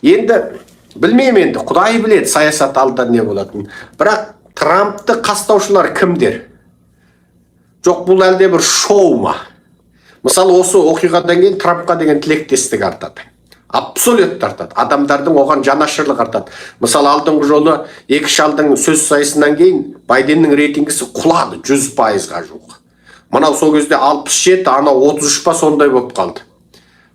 Енді білмеймін, енді Құдай біледі саясат алда не болатынын. Бірақ Трампты қастаушылар кімдер? Жоқ, бұл әлде бір шоу ма? Мысалы, осы оқиғадан кейін Трампқа деген тілектестік артады. Абсолютно артады. Адамдардың оған жанашырлық артады. Мысалы, алдыңғы жолы екі шалдың сөз сайысынан кейін Байденнің рейтингісі құлады 100%-ға жуық. Мынау сол кезде 67, анау 33 па сондай болып қалды.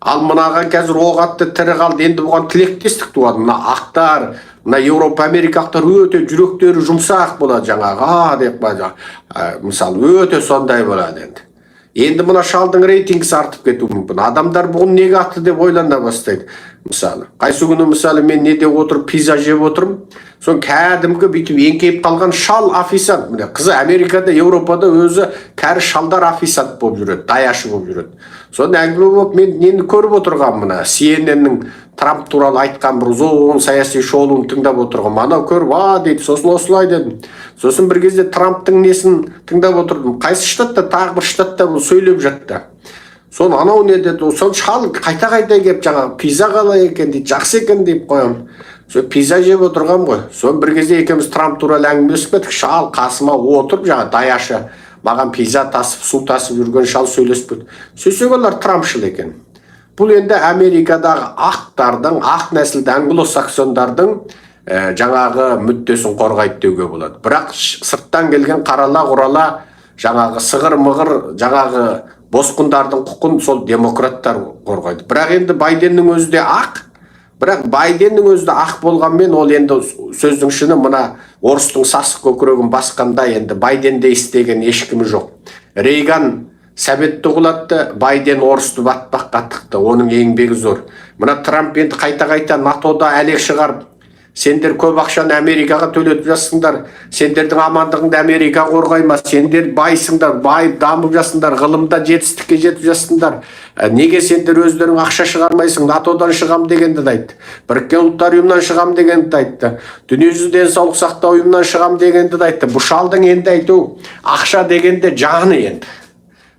Ал мынаған қазір оғатты тірі қалды. Енді бұған тілектестік туады. Мына ақтар, мына Еуропа, Америкақтар өте жүректері жұмсақ болады жаңағы. Деп мысалы өте сондай болады енді. Енді мына шалдың рейтингісі артып кетуі мүмкін. Адамдар бұғын неге атты деп ойлана бастайды. Мысалы, қайсы күні мысалы мен неде отырып пизза жеп отырмын. Сон кәдімгі бүйтіп еңкейіп қалған шал официант. Міне қызы Америкада, Еуропада өзі кәрі шалдар официант болып жүреді, даяшы болып жүреді. Сон әңгіме болып мен нені көріп отырғам мына CNN-нің Трамп туралы айтқан бір ұзын саяси шоуын тыңдап отырғам. Анау көріп, дейді, сосын осылай дедім. Сосын бір кезде Трамптың несін тыңдап отырдым. Қайсы штатта, тағы бір штатта бұл сөйлеп жатты. Сон анау не деді, сон шал қайта-қайта келіп жаңағы пизза қалай екен дейді, жақсы екен деп қоямын. Сон пизза жеп отырғам ғой. Сон бір кезде екеуміз Трамп туралы әңгімелесіп кеттік. Шал қасыма отырып жаңағы даяшы маған пизза тасып, су тасып жүрген шал сөйлесіп кетті. Сөйтсек олар Трампшыл екен. Бұл енді Америкадағы ақтардың, ақ нәсілді англосаксондардың жаңағы мүддесін қорғайды деуге болады. Бірақ сырттан келген қарала құрала жаңағы сығыр-мығыр жаңағы босқындардың құқын сол демократтар қорғайды. Бірақ енді Байденнің өзі де ақ, бірақ Байденнің өзі де ақ болғанмен ол енді сөздің шыны мына орыстың сасық көкірегін басқанда енді Байденде істеген ешкімі жоқ. Рейган Сәбетті құлатты, Байден орысты батпаққа тықты, оның еңбегі зор. Мына Трамп енді қайта-қайта НАТОда әлек шығарып, сендер көп ақшаны Америкаға төлетіп жассыңдар, сендердің амандығыңды Америка қорғайма, сендер байсыңдар, байып дамып жассыңдар, ғылымда жетістікке жетіп жассыңдар. Неге сендер өздерің ақша шығармайсың, НАТОдан шығам дегенді айтты. Біріккен ұлттар ұйымынан шығам дегенді айтты. Дүниежүзілік денсаулық сақтау ұйымынан шығам дегенді айтты. Бұл шалдың енді айту ақша дегенде жаны енді.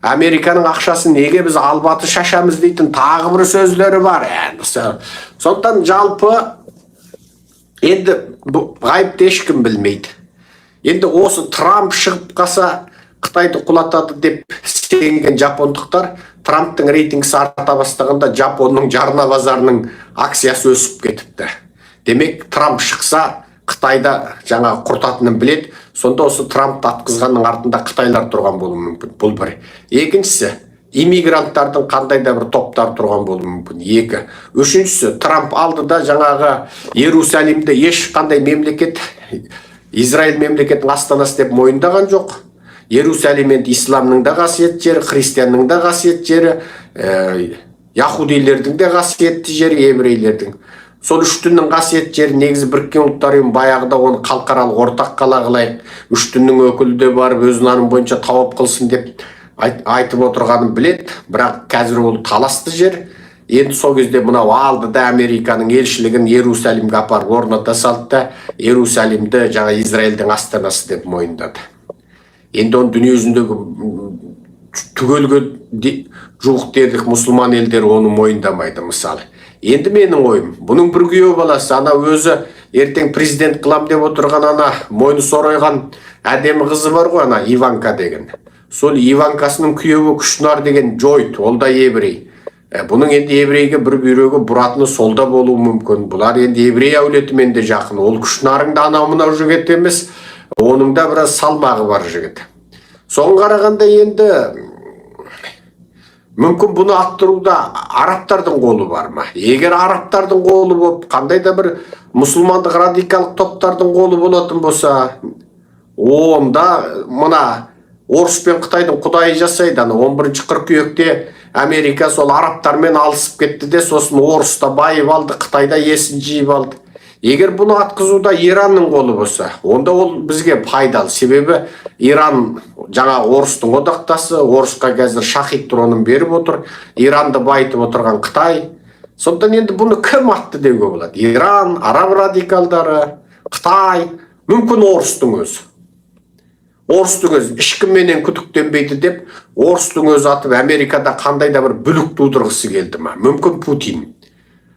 Американың ақшасын неге біз албаты шашамыз дейтін тағы бір сөздері бар. Сондықтан жалпы енді ғайыпты ешкім білмейді. Енді осы Трамп шығып қалса Қытайды құлатады деп сенген жапондықтар Трамптың рейтингісі арта бастағанда Жапонның жарна базарының акциясы өсіп кетіпті. Демек Трамп шықса Қытайда жаңа құртатынын білет, сонда осы Трампты атқызғанның артында Қытайлар тұрған болуы мүмкін. Бұл бір. Екіншісі, иммигранттардың қандай да бір топтар тұрған болуы мүмкін. Екі. Үшіншісі, Трамп алдыда жаңағы Иерусалимді ешқандай мемлекет, Израиль мемлекеттің астанасы деп мойындаған жоқ. Иерусалим енді исламның да қасиетті жері, христианның да қасиетті жері, яхудилердің де қасиетті жері, еврейлердің. Сол үш діннің қасиетті жері негізі Біріккен ұлттар ұйымы баяғыда оны халықаралық ортақ қала қылайық, үш діннің өкілі де барып өз нанын бойынша тауап қылсын деп айтып отырғанын білет, бірақ қазір ол таласты жер. Енді сол кезде мынау алдыда Американың елшілігін Иерусалимге апарып орната салды да, Иерусалимді жаңа Израильдің астанасы деп мойындады. Енді оны дүние жүзіндегі түгелге жуық дерлік мұсылман елдері оны мойындамайды мысалы. Енді менің ойым, бұның бір күйеу баласы, ана өзі ертең президент қылам деп отырған ана мойны сорайған әдемі қызы бар ғой, ана Иванка деген. Сол Иванкасының күйеуі Күшнар деген Джойд, ол да еврей. Бұның енді еврейге бір бүйрегі бұратыны солда болуы мүмкін. Бұлар енді еврей әулетімен де жақын. Ол Күшнарың да анау мынау жігіт емес, оның да біраз салмағы бар жігіт. Соған қарағанда енді мүмкін бұны аттыруда арабтардың қолы бар ма? Егер арабтардың қолы болып, қандай да бір мұсылмандық радикалық топтардың қолы болатын болса, онда мына Орыс пен Қытайдың құдайы жасайды. 11 қыркүйекте Америка сол арабтармен алысып кетті де, сосын Орыста байып алды, Қытайда есін жиып алды. Егер бұны атқызуда Иранның қолы болса, онда ол бізге пайдалы. Себебі Иран жаңа Орыстың одақтасы, Орысқа қазір шахид дронын беріп отыр, Иранды байытып отырған Қытай. Сондықтан енді бұны кім атты деуге болады? Иран, араб радикалдары, Қытай, мүмкін Орыстың өзі. Орыстың өзі ешкімменен күдіктенбейді деп, Орыстың өзі атып Америкада қандай да бір бүлік тудырғысы келді ма? Мүмкін Путин.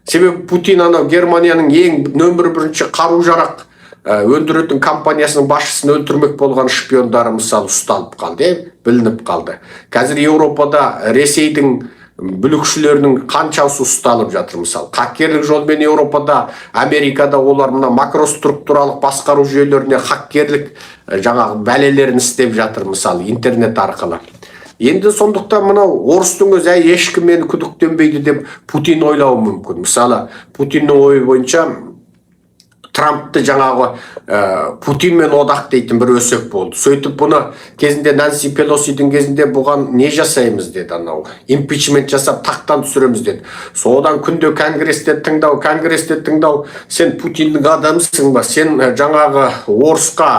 Себебі Путин анау Германияның ең нөмір бірінші қару-жарақ өндіретін компаниясының басшысын өлтірмек болған шпиондары мысалы ұсталып қалды, білініп қалды. Қазір Еуропада Ресейдің бүлікшілерінің қаншасы ұсталып жатыр мысалы. Хакерлік жолмен Еуропада, Америкада олар мына макроструктуралық басқару жүйелеріне хакерлік жаңағы бәлелерін істеп жатыр мысалы интернет арқылы. Енді сондықтан мынау орыстың өзі ешкім мені күдіктенбейді деп Путин ойлауы мүмкін. Мысалы, Путиннің ойы бойынша Трампты жаңағы Путинмен одақ дейтін бір өсек болды. Сөйтіп бұны кезінде Нэнси Пелосидің кезінде бұған не жасаймыз деді, анау импичмент жасап тақтан түсіреміз деді. Содан күнде конгресте тыңдау, сен Путиннің адамсың ба, сен жаңағы орысқа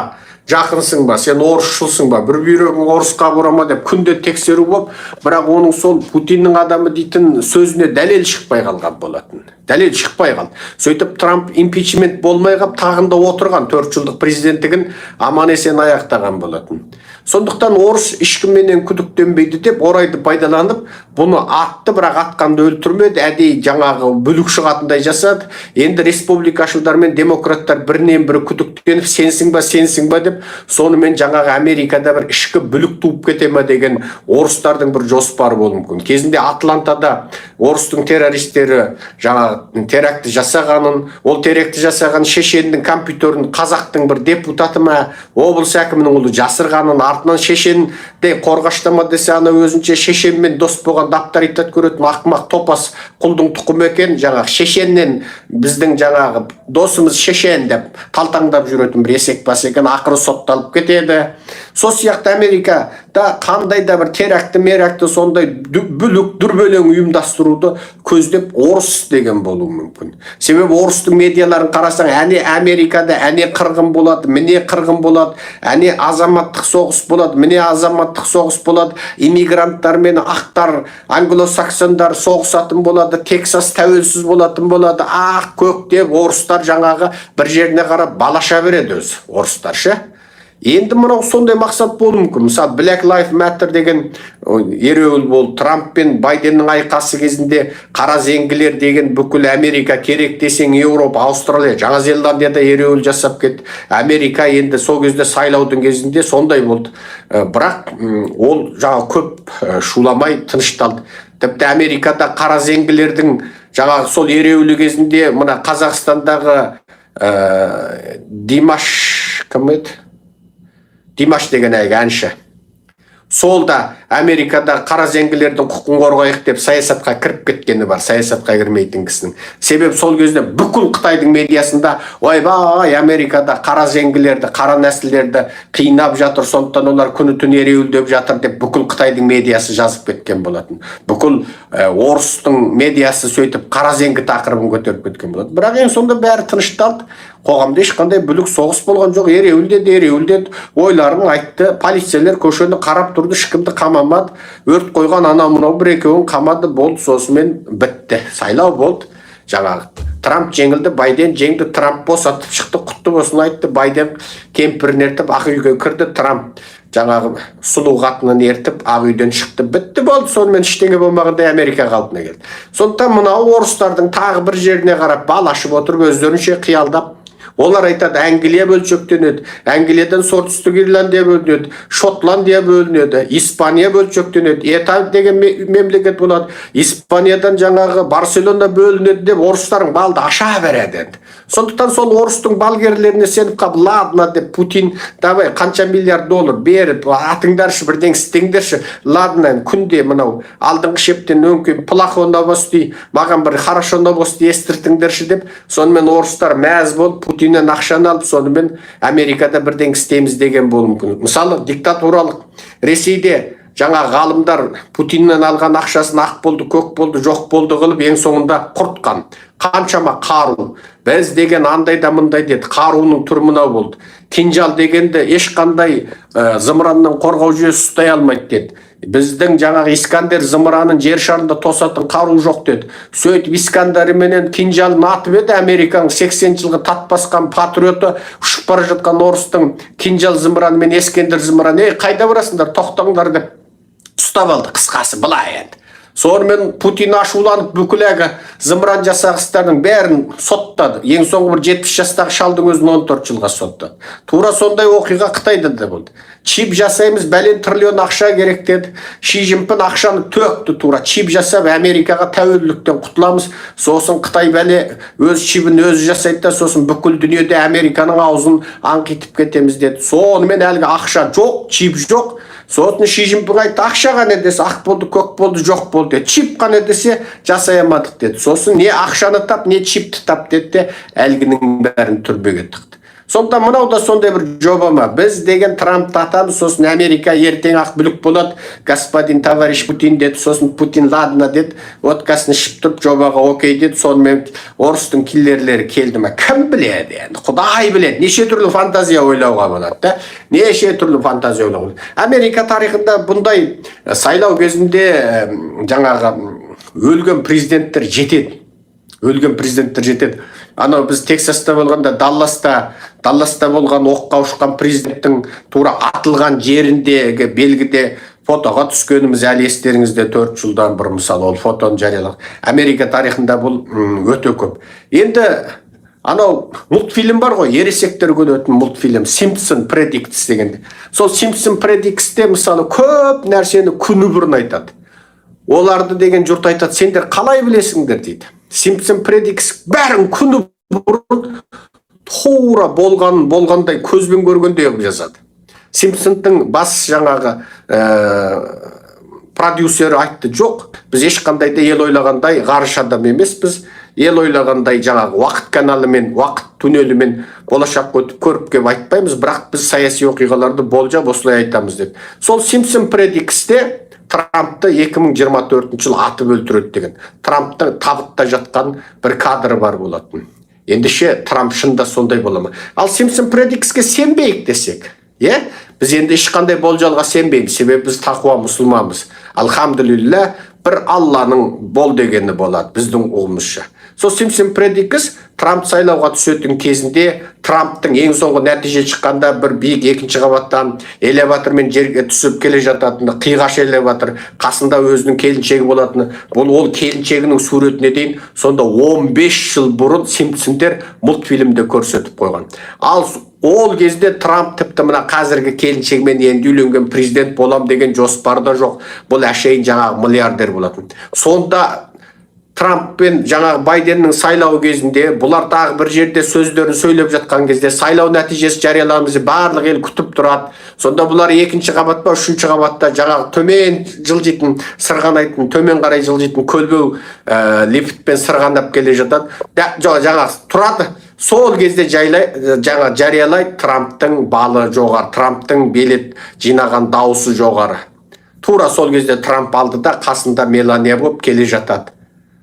жақынсың ба, сен орысшылсың ба, бір бүйрегің орысқа бұрама деп күнде тексеру болып, бірақ оның сол Путиннің адамы дейтін сөзіне дәлел шықпай қалған болатын. Дәлел шықпай қалды. Сөйтіп Трамп импичмент болмай қалып тағында отырған 4 жылдық президенттігін аман есен аяқтаған болатын. Сондықтан орыс ешкімменен күдіктенбейді деп орайды пайдаланып, бұны атты, бірақ атқанды өлтірмеді, әдейі жаңағы бүлік шығатындай жасады. Енді республикашылдар мен демократтар бірінен бірі күдіктеніп, сенсің ба деп, сонымен жаңағы Америкада бір ішкі бүлік туып кете ме деген орыстардың бір жоспары болуы мүмкін. Кезінде Атлантада орыстың террористері жаңағы теракті жасағанын, ол теракті жасаған шешеннің компьютерін қазақтың бір депутаты ма, облыс әкімінің ұлы жасырғанын, артынан шешен де қорғаштама десе, ана өзінше шешенмен дос болған дапторитет көретін ақымақ топас құлдың тұқымы екен, жаңағы шешеннен біздің жаңағы досымыз шешен деп талтаңдап жүретін бір есек бас екен, ақыры сотталып кетеді. Сол сияқты Америкада қандай да бір теракті сондай бүлік дүрбелең ұйымдастыруды көздеп орыс деген болуы мүмкін. Себебі орыстың медиаларын қарасаң, әне Америкада әне қырғын болады, міне қырғын болады, әне азаматтық соғыс болады, міне азаматтық соғыс болады, иммигранттар мен ақтар, англосаксондар соғысатын болады, Тексас тәуелсіз болатын болады, ақ көк деп орыстар жаңағы бір жеріне қарап балаша береді өзі орыстар ше. Енді мынау сондай мақсат болуы мүмкін. Мысалы, Black Lives Matter деген ереуіл болды. Трамп пен Байденнің айқасы кезінде қара зеңгілер деген бүкіл Америка керек десең, Еуропа, Аустралия, Жаңа Зеландияда ереуіл жасап кетті. Америка енді сол кезде сайлаудың кезінде сондай болды. Бірақ ол жаңа көп шуламай тынышталды. Тіпті Америкада қара зеңгілердің жаңа сол ереуілі кезінде мына Қазақстандағы Димаш деген әнші. Сол да Америкада қара зеңгілердің құқын қорғайық деп саясатқа кіріп кеткені бар, саясатқа кірмейтін кісінің. Себеп сол кезде бүкіл Қытайдың медиасында ойбай Америкада қара зеңгілерді, қара нәсілдерді қинап жатыр, сондықтан олар күні түн ереуілдеп жатыр деп бүкіл Қытайдың медиасы жазып кеткен болатын. Бүкіл орыстың медиасы сөйтіп қара зеңгі тақырыбын көтеріп кеткен болатын. Бірақ ең сонда бәрі тынышталды. Қоғамда ешқандай бүлік соғыс болған жоқ, ереуілдеді, ойларын айтты, полицейлер көшені қарап тұрды, ешкімді қамамады, өрт қойған анау мынау бір екеуін қамады, болды, сосымен бітті, сайлау болды. Жаңағы Трамп жеңілді, Байден жеңді, Трамп босатып шықты, құтты болсын айтты, Байден кемпірін ертіп ақ үйге кірді, Трамп жаңағы сұлу қатынын ертіп ақ үйден шықты, бітті, болды, сонымен ештеңе болмағандай Америка қалпына келді. Сондықтан мынау орыстардың тағы бір жеріне қарап бал ашып отырып, өздерінше қиялдап, олар айтады, Англия бөлшектенеді, Англиядан солтүстік Ирландия бөлінеді, Шотландия бөлінеді, Испания бөлшектенеді, Италия деген мемлекет болады, Испаниядан жаңағы Барселона бөлінеді деп орыстардың балды аша береді. Сондықтан сол орыстың балгерлеріне сеніп қап, ладно деп Путин давай қанша миллиард доллар беріп, атыңдаршы бірден істеңдерші, ладно, күнде мынау алдыңғы шептен өңкем плохо новости, маған бір хорошо новости естіртіңдерші деп, сонымен орыстар мәз болып Путиннен ақшаны алып, сонымен Америкада бірден істейміз деген болуы мүмкін. Мысалы, диктатуралық Ресейде жаңа ғалымдар Путиннен алған ақшасын ақ болды, көк болды, жоқ болды қылып, ең соңында құртқан. Қаншама қару. Біз деген андай да мындай деді, қаруының түрмінау болды. Кинжал дегенде ешқандай зымыранның қорғау жүйесі ұстай алмайды деді. Біздің жаңағы Искандер зымыранын жер шарында тосатын қару жоқ деді. Сөйтіп Искандері менен кинжалын атып еді, Американың 80 жылғы тат басқан патриоты ұшып бара жатқан орыстың кинжал зымыраны мен Искандер зымыраны, қайда барасыңдар, тоқтаңдар деп ұстап алды, қысқасы былай енді. Сонымен Путин ашуланып бүкіл әлгі зымыран жасағыстардың бәрін соттады. Ең соңғы бір 70 жастағы шалдың өзін 14 жылға соттады. Тура сондай оқиға Қытайда да болды. Чип жасаймыз, бәлен триллион ақша керек деді. Ши Цзиньпин ақшаны төкті тура. Чип жасап Америкаға тәуелділіктен құтыламыз. Сосын Қытай бәле өз чибін өзі жасайды да, сосын бүкіл дүниеде Американың аузын аңқитып кетеміз деді. Сонымен әлгі ақша жоқ, чип жоқ. Сосын Ши Цзиньпин айтты, ақша қане десе, ақ болды, көк болды, жоқ болды деді. Чип қане десе, жасай алмадық деді. Сосын не ақшаны тап, не чипті тап деді де, әлгінің бәрін түрбеге тықты. Сондықтан мынау да сондай бір жоба ма? Біз деген Трампты атамыз, сосын Америка ертең ақ бүлік болады, господин товарищ Путин деді, сосын Путин ладно деді, водкасын ішіп тұрып жобаға окей деді, сонымен орыстың киллерлері келді ма? Кім біледі енді? Құдай біледі. Неше түрлі фантазия ойлауға болады да? Неше түрлі фантазия ойлауға болады. Америка тарихында бұндай сайлау кезінде жаңағы өлген президенттер жетеді. Өлген президенттер жетеді. Анау біз Тексаста болғанда, Далласта болған оққа ұшқан президенттің тура атылған жеріндегі белгіде фотоға түскеніміз әлі естеріңізде 4 жылдан бір мысалы ол фотоны жариялады. Америка тарихында бұл өте көп. Енді анау мультфильм бар ғой, ересектер көретін мультфильм Simpson Predicts дегенде. Сол Simpson Predicts'те мысалы көп нәрсені күні бұрын айтады. Оларды деген жұрт айтады, сендер қалай білесіңдер дейді. Simpson Predicts бәрін күні бұрын тура болғандай көзбен көргендей қылып жазады. Симпсонның бас жаңағы продюсері айтты, жоқ, біз ешқандай да ел ойлағандай ғарыш адам емеспіз, ел ойлағандай жаңағы уақыт каналымен, уақыт түнелімен болашаққа өтіп көріп кеп айтпаймыз, бірақ біз саяси оқиғаларды болжап осылай айтамыз деп. Сол Simpson Predicts'те Трампты 2024 жылы атып өлтіреді деген. Трамптың табытта жатқан бір кадры бар болатын. Ендеше Трамп шында сондай бола ма? Ал Simpson Predicts'ке сенбейік десек, біз енді ешқандай болжалға сенбейміз, себебі біз тақуа мұсылманбыз. Алхамдулилля, бір Алланың бол дегені болады біздің ұғымызша. Сол Simpson Predicts Трамп сайлауға түсетін кезінде Трамптың ең соңғы нәтиже шыққанда бір биік екінші қабаттан элеватормен жерге түсіп келе жататыны, қиғаш элеватор, қасында өзінің келіншегі болатыны, ол келіншегінің суретіне дейін сонда 15 жыл бұрын Симпсондер мультфильмде көрсетіп қойған. Ал ол кезде Трамп тіпті мына қазіргі келіншегімен енді үйленген президент болам деген жоспарда жоқ. Бұл әшейін жаңағы миллиардер болатын. Сонда Трамп пен жаңағы Байденнің сайлауы кезінде бұлар тағы бір жерде сөздерін сөйлеп жатқан кезде сайлау нәтижесі жарияламыз, барлық ел күтіп тұрады. Сонда бұлар екінші қабат па, үшінші қабатта жаңағы төмен жылжитын, сырғанайтын, төмен қарай жылжитын көлбеу лифтпен сырғандап келе жатады. Жаңағы тұрады. Сол кезде жаңа жариялайды, Трамптың балы жоғары, Трамптың билет жинаған дауысы жоғары. Тура сол кезде Трамп алды да қасында Мелания болып келе жатады.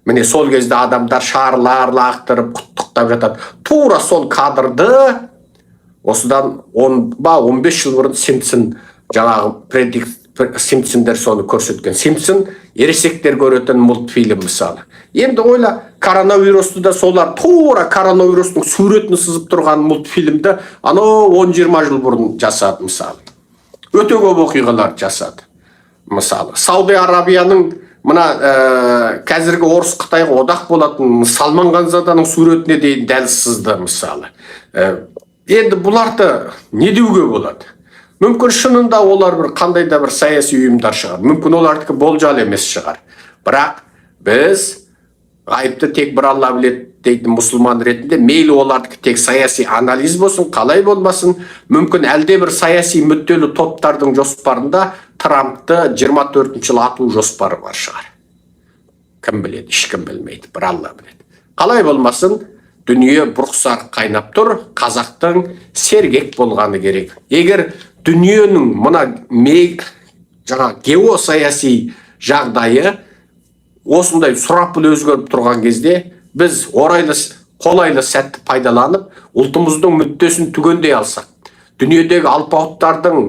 Міне сол кезде адамдар шарлар лақтырып құттықтап жатады. Тура сол кадрды осыдан 10-15 жыл бұрын Симпсон жаңағы Симпсондер соны көрсеткен. Симпсон ересектер көретін мультфильм мысалы. Енді ойла, коронавирусты да солар тура коронавирустың суретін сызып тұрған мультфильмді анау 10-20 жыл бұрын жасады мысалы. Өте көп оқиғалар жасады. Мысалы, Сауд Арабияның мына қазіргі орыс Қытайға одақ болатын Салман Ғанзаданың суретіне дейін дәл сызды мысалы. Енді бұларды не деуге болады? Мүмкін шынында олар бір қандай да бір саяси ұйымдар шығар. Мүмкін олардікі болжал емес шығар. Бірақ біз ғайыпты тек бір Алла біледі дейтін мұсылман ретінде мейлі олардікі тек саяси анализ болсын, қалай болмасын, мүмкін әлде бір саяси мүдделі топтардың жоспарында Трампты 24 жыл ату жоспары бар шығар. Кім біледі, ешкім білмейді, бір Алла біледі. Қалай болмасын, дүние бұрқсар қайнап тұр, қазақтың сергек болғаны керек. Егер дүниенің мына геосаяси жағдайы осындай сұрапыл өзгеріп тұрған кезде, біз қолайлы сәтті пайдаланып, ұлтымыздың мүддесін түгендей алсақ, дүниедегі алпауыттардың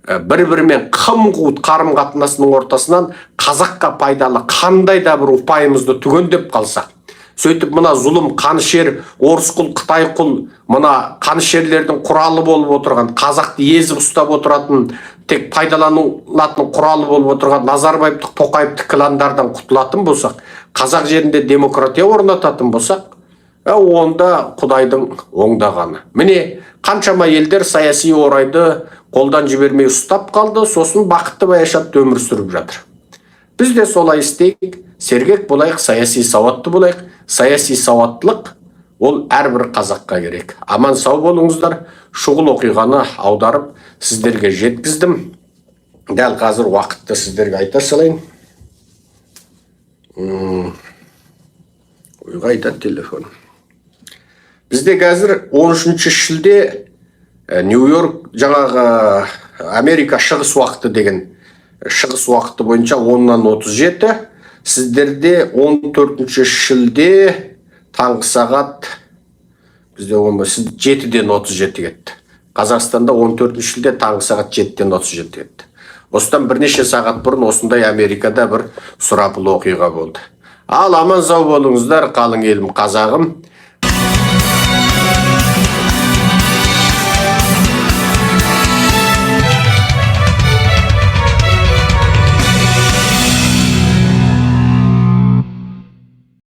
бір-бірімен қым-қуыт қарым-қатынасының ортасынан қазаққа пайдалы қандай да бір ұпайымызды түгендеп қалсақ, сөйтіп мына зұлым қанішер, орыс құл, Қытай құл, мына қанішерлердің құралы болып отырған, қазақты езіп ұстап отыратын тек пайдаланылатын құралы болып отырған Назарбаевтық, Тоқаевтық кландардан құтылатын болсақ, қазақ жерінде демократия орнататын болсақ, онда Құдайдың оңдағаны. Міне, қаншама елдер саяси орайды қолдан жібермей ұстап қалды, сосын бақытты баяшатты өмір сүріп жатыр. Біз де солай істейік, сергек болайық, саяси сауатты болайық. Саяси сауаттылық ол әрбір қазаққа керек. Аман сау болыңыздар. Шұғыл оқиғаны аударып сіздерге жеткіздім. Дәл қазір уақытты сіздерге айта салайын. Ойға айтады телефон. Бізде қазір 13 шілде Нью-Йорк, жаңағы Америка шығыс уақыты деген шығыс уақыты бойынша 10-нан 37, сіздерде 14 шілде таңғы сағат бізде 7-ден 37 кетті. Қазақстанда 14 шілде таңғы сағат 7-ден 37 кетті. Осыдан бірнеше сағат бұрын осындай Америкада бір сұрапыл оқиға болды. Ал аман сау болыңыздар, қалың елім, қазағым.